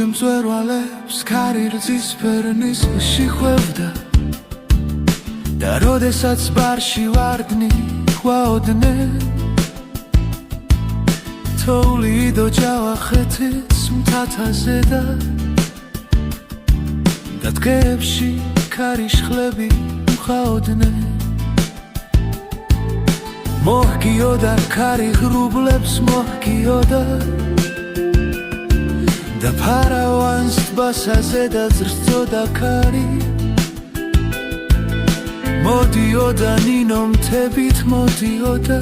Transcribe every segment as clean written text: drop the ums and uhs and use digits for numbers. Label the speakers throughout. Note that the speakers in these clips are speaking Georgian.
Speaker 1: ლურჯ მწვერვალებს ქარიღძის ფერნის შეხვევდა და როდესაც ბარში ვარდნი ხვაოდნენ თოვლი და ჯავახეთის მთათაზე და დღეებში ქარიშხლები მხაოდნენ მოჰგიოდა ქარი ღრუბლებს მოჰგიოდა და ფარავანს ტბასაზე და ზრწოდა ქარი მოდიოდა ნინო მთებით მოდიოდა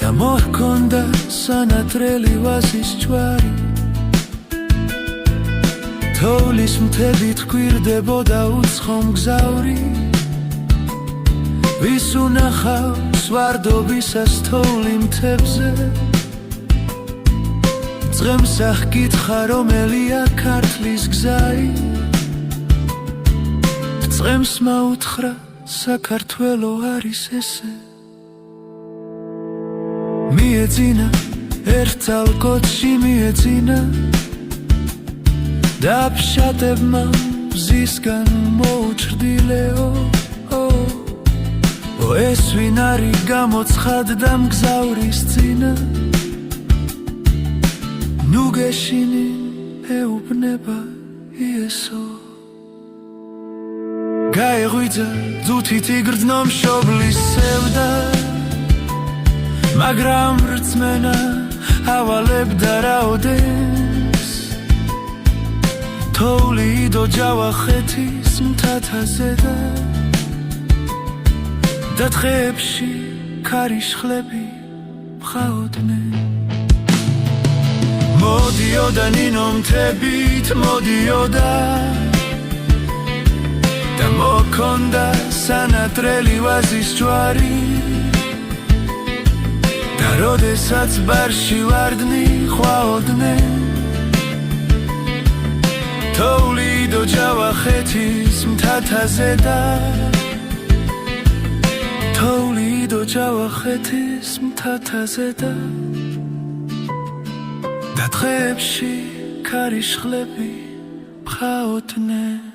Speaker 1: და მოჰქონდა სანატრელი ვაზის ჯვარი თოვლის მთებით გვირდებოდა უცხო მგზავრი ვის უნახავს ვარდობისას თოვლი მთებზე ძღემს აღკითხა რომელია ქართლის გზაი ძღემს მაუთხრა საქართველო არის ესე მიეძინა ერთალ კოჩი მიეძინა დაფშატებმა მზისგან მოუჩრდილეო ეს ვინ არის გამოცხადდა მგზავრის წინა ნუ გეშინი ეუბნება იესო გაეღვიძა ძუთით იგრძნო მშობლის სევდა მაგრამ რწმენა ავალებდა რაოდენს თოვლი და ჯავახეთის მთათაზე და დღეებში ქარიშხლები მხაოდნენ მოდიოდა ნინო მთებით მოდიოდა და მოქონდა სანატრელი ვაზის ჯვარი და როდესაც ბარში ვარდნი ხვაოდნენ თოვლი და ჯავახეთის მთათაზე თოვლი და ჯავახეთის მთათაზე და დღეებში ქარიშხლები მხაოდნენ